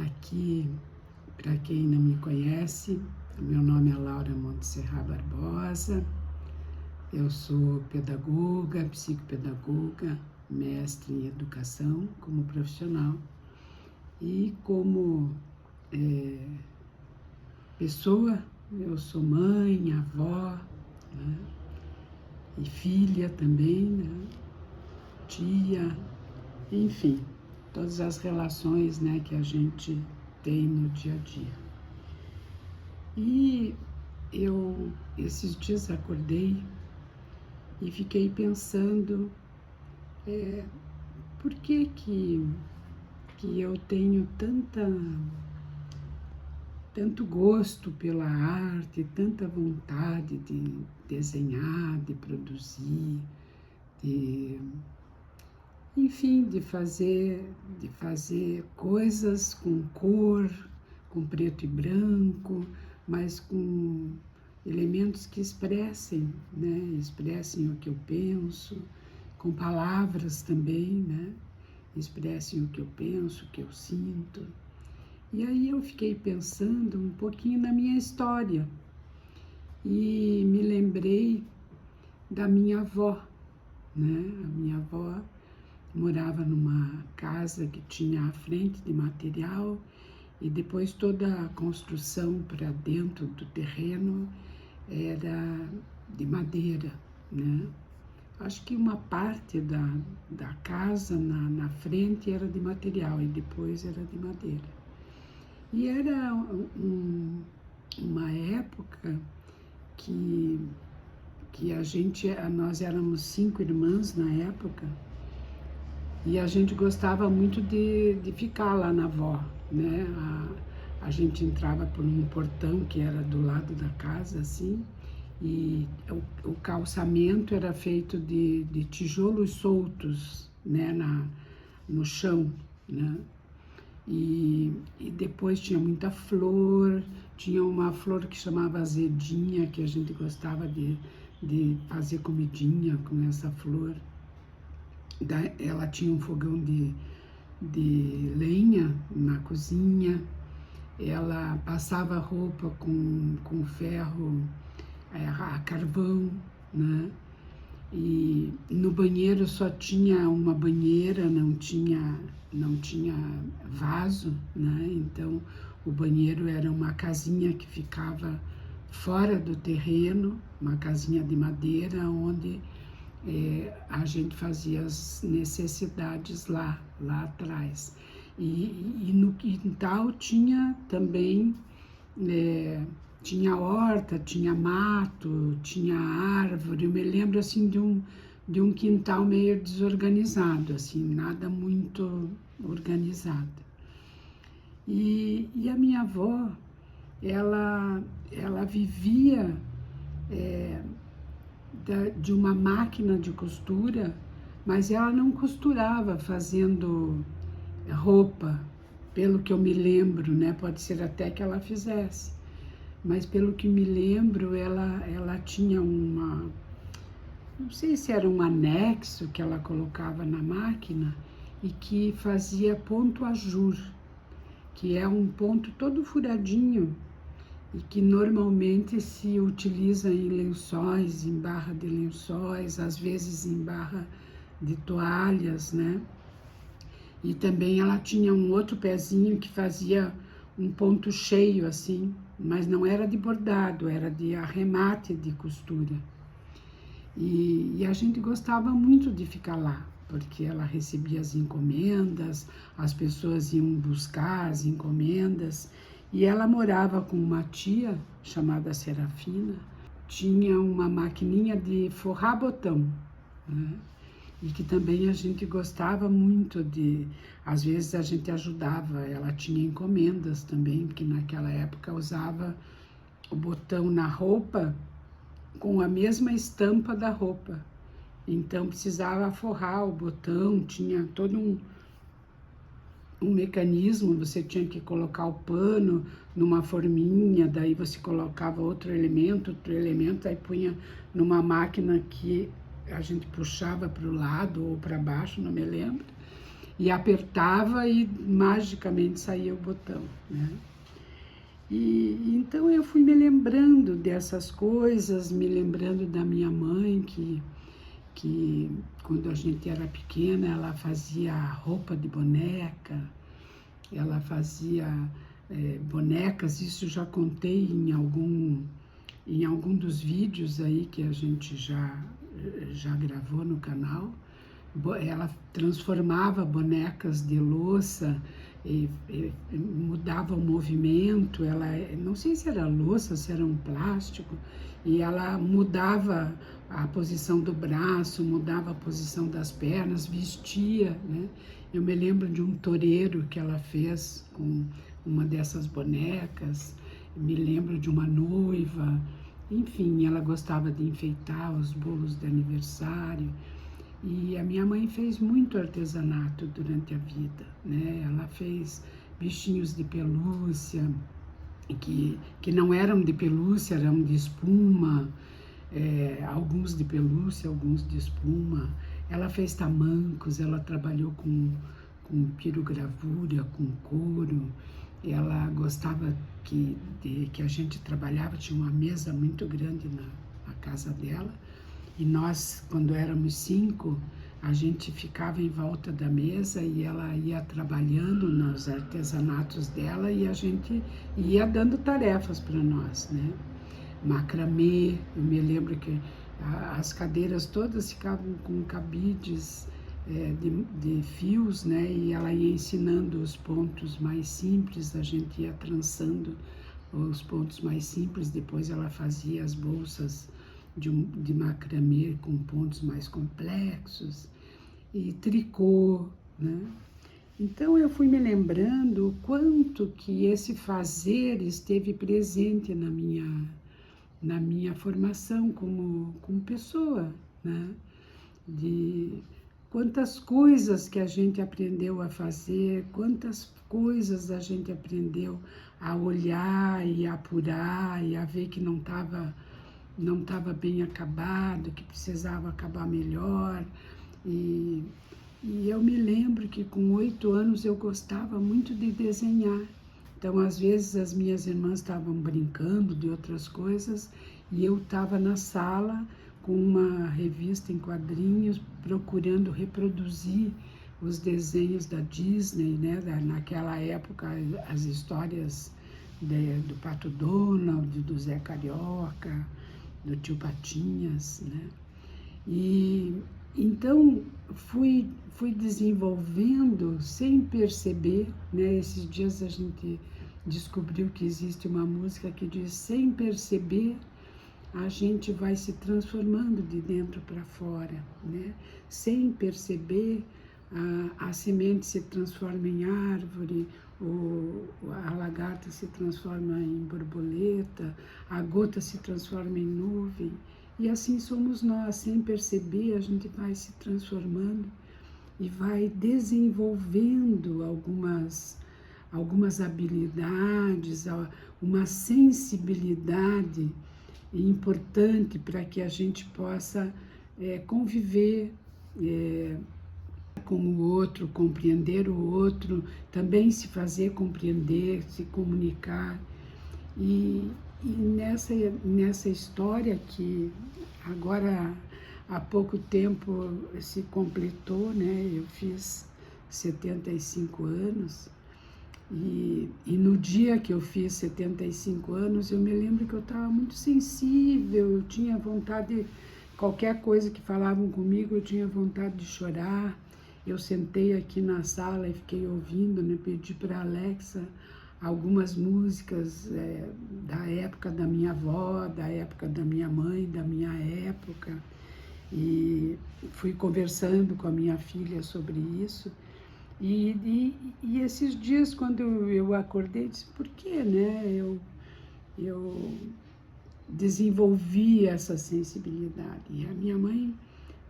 Aqui, para quem não me conhece, meu nome é Laura Montserrat Barbosa, eu sou pedagoga, psicopedagoga, mestre em educação como profissional e como pessoa, eu sou mãe, avó, né, e filha também, né, tia, enfim, todas as relações, né, que a gente tem no dia a dia. E eu, esses dias, acordei e fiquei pensando por que eu tenho tanto gosto pela arte, tanta vontade de desenhar, de produzir, enfim, de fazer coisas com cor, com preto e branco, mas com elementos que expressem, né? Expressem o que eu penso, com palavras também, né? Expressem o que eu penso, o que eu sinto. E aí eu fiquei pensando um pouquinho na minha história e me lembrei da minha avó, né? A minha avó morava numa casa que tinha a frente de material e depois toda a construção para dentro do terreno era de madeira, né? Acho que uma parte da casa na frente era de material e depois era de madeira. E era uma época que nós éramos 5 irmãs na época, e a gente gostava muito de ficar lá na avó, né? A gente entrava por um portão que era do lado da casa, assim, e o calçamento era feito de tijolos soltos, né? No chão, né? E depois tinha muita flor, tinha uma flor que chamava azedinha, que a gente gostava de fazer comidinha com essa flor. Ela tinha um fogão de lenha na cozinha, ela passava roupa com ferro a carvão, né? E no banheiro só tinha uma banheira, não tinha vaso, né? Então o banheiro era uma casinha que ficava fora do terreno, uma casinha de madeira onde a gente fazia as necessidades lá atrás. E no quintal tinha também, tinha horta, tinha mato, tinha árvore. Eu me lembro assim de um quintal meio desorganizado, assim, nada muito organizado. E a minha avó, ela vivia de uma máquina de costura, mas ela não costurava fazendo roupa, pelo que eu me lembro, né? Pode ser até que ela fizesse, mas pelo que me lembro, ela tinha não sei se era um anexo que ela colocava na máquina e que fazia ponto ajur, que é um ponto todo furadinho e que normalmente se utiliza em lençóis, em barra de lençóis, às vezes em barra de toalhas, né? E também ela tinha um outro pezinho que fazia um ponto cheio assim, mas não era de bordado, era de arremate de costura. E a gente gostava muito de ficar lá, porque ela recebia as encomendas, as pessoas iam buscar as encomendas, e ela morava com uma tia chamada Serafina, tinha uma maquininha de forrar botão, né? E que também a gente gostava muito às vezes a gente ajudava, ela tinha encomendas também, porque naquela época usava o botão na roupa com a mesma estampa da roupa, então precisava forrar o botão, tinha todo um mecanismo, você tinha que colocar o pano numa forminha, daí você colocava outro elemento, aí punha numa máquina que a gente puxava para o lado ou para baixo, não me lembro, e apertava e magicamente saía o botão, né? E então eu fui me lembrando dessas coisas, me lembrando da minha mãe, que quando a gente era pequena, ela fazia roupa de boneca, ela fazia bonecas, isso já contei em algum dos vídeos aí que a gente já gravou no canal. Ela transformava bonecas de louça e mudava o movimento. Ela, não sei se era louça, se era um plástico, e ela mudava a posição do braço, mudava a posição das pernas, vestia, né? Eu me lembro de um toureiro que ela fez com uma dessas bonecas, me lembro de uma noiva, enfim, ela gostava de enfeitar os bolos de aniversário. E a minha mãe fez muito artesanato durante a vida, né? Ela fez bichinhos de pelúcia, que não eram de pelúcia, eram de espuma, alguns de pelúcia, alguns de espuma. Ela fez tamancos, ela trabalhou com pirogravura, com couro. Ela gostava que a gente trabalhava, tinha uma mesa muito grande na casa dela. E nós, quando éramos 5, a gente ficava em volta da mesa e ela ia trabalhando nos artesanatos dela e a gente ia dando tarefas para nós, né? Macramê, eu me lembro que as cadeiras todas ficavam com cabides de fios, né? E ela ia ensinando os pontos mais simples, a gente ia trançando os pontos mais simples, depois ela fazia as bolsas de macramê com pontos mais complexos, e tricô, né? Então eu fui me lembrando o quanto que esse fazer esteve presente na minha formação como pessoa, né? De quantas coisas que a gente aprendeu a fazer, quantas coisas a gente aprendeu a olhar e a apurar e a ver que não estava bem acabado, que precisava acabar melhor. E, e eu me lembro que com 8 anos eu gostava muito de desenhar. Então, às vezes, as minhas irmãs estavam brincando de outras coisas e eu estava na sala com uma revista em quadrinhos, procurando reproduzir os desenhos da Disney, né? Naquela época, as histórias do Pato Donald, do Zé Carioca, do Tio Patinhas, né? E então fui desenvolvendo sem perceber, né? Esses dias a gente descobriu que existe uma música que diz: sem perceber, a gente vai se transformando de dentro para fora, né? Sem perceber, a semente se transforma em árvore, a lagarta se transforma em borboleta, a gota se transforma em nuvem. E assim somos nós, sem perceber, a gente vai se transformando e vai desenvolvendo algumas habilidades, uma sensibilidade importante para que a gente possa conviver com o outro, compreender o outro, também se fazer compreender, se comunicar. E nessa história que agora há pouco tempo se completou, né? Eu fiz 75 anos. E no dia que eu fiz 75 anos, eu me lembro que eu estava muito sensível, eu tinha vontade, qualquer coisa que falavam comigo, eu tinha vontade de chorar. Eu sentei aqui na sala e fiquei ouvindo, né? Pedi para a Alexa algumas músicas da época da minha avó, da época da minha mãe, da minha época. E fui conversando com a minha filha sobre isso. E esses dias, quando eu acordei, disse, por que, né? Eu desenvolvi essa sensibilidade. E a minha mãe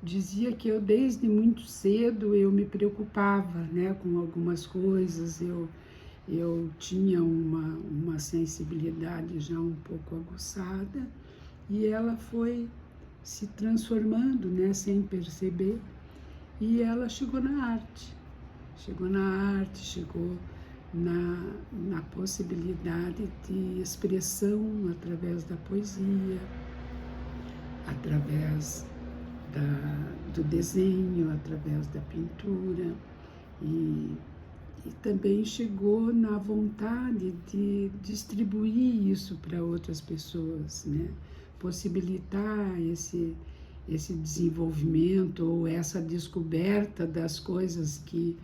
dizia que eu, desde muito cedo, eu me preocupava, né, com algumas coisas. Eu tinha uma sensibilidade já um pouco aguçada e ela foi se transformando, né, sem perceber. E ela chegou na arte. chegou na arte, chegou na possibilidade de expressão através da poesia, através do desenho, através da pintura, e também chegou na vontade de distribuir isso para outras pessoas, né? Possibilitar esse desenvolvimento ou essa descoberta das coisas que,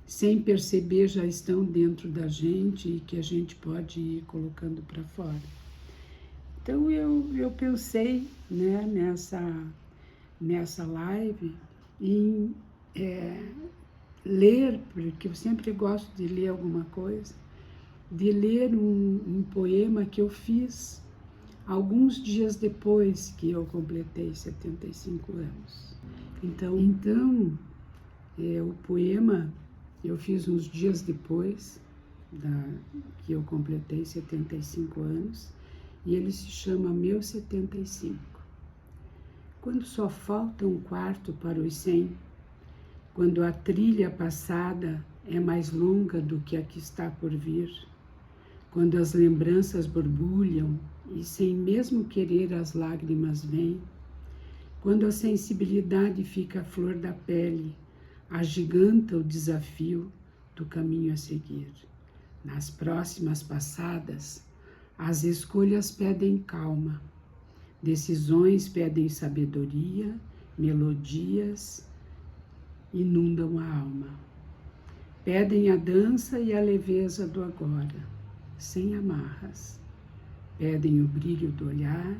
sem perceber, já estão dentro da gente e que a gente pode ir colocando para fora. Então eu pensei, né, nessa live em ler, porque eu sempre gosto de ler alguma coisa, de ler um poema que eu fiz alguns dias depois que eu completei 75 anos. Então o poema eu fiz uns dias depois que eu completei 75 anos, e ele se chama Meu 75. Quando só falta um quarto para os 100, quando a trilha passada é mais longa do que a que está por vir, quando as lembranças borbulham e sem mesmo querer as lágrimas vêm, quando a sensibilidade fica à flor da pele, agiganta o desafio do caminho a seguir. Nas próximas passadas, as escolhas pedem calma, decisões pedem sabedoria, melodias inundam a alma. Pedem a dança e a leveza do agora, sem amarras. Pedem o brilho do olhar,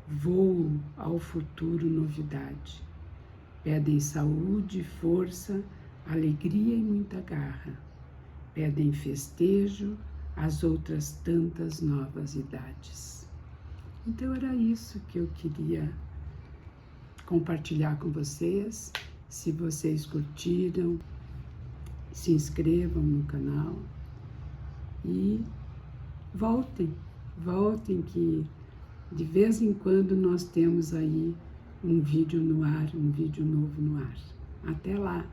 voo ao futuro, novidade. Pedem saúde, força, alegria e muita garra. Pedem festejo às outras tantas novas idades. Então era isso que eu queria compartilhar com vocês. Se vocês curtiram, se inscrevam no canal e voltem que de vez em quando nós temos aí um vídeo no ar, um vídeo novo no ar. Até lá!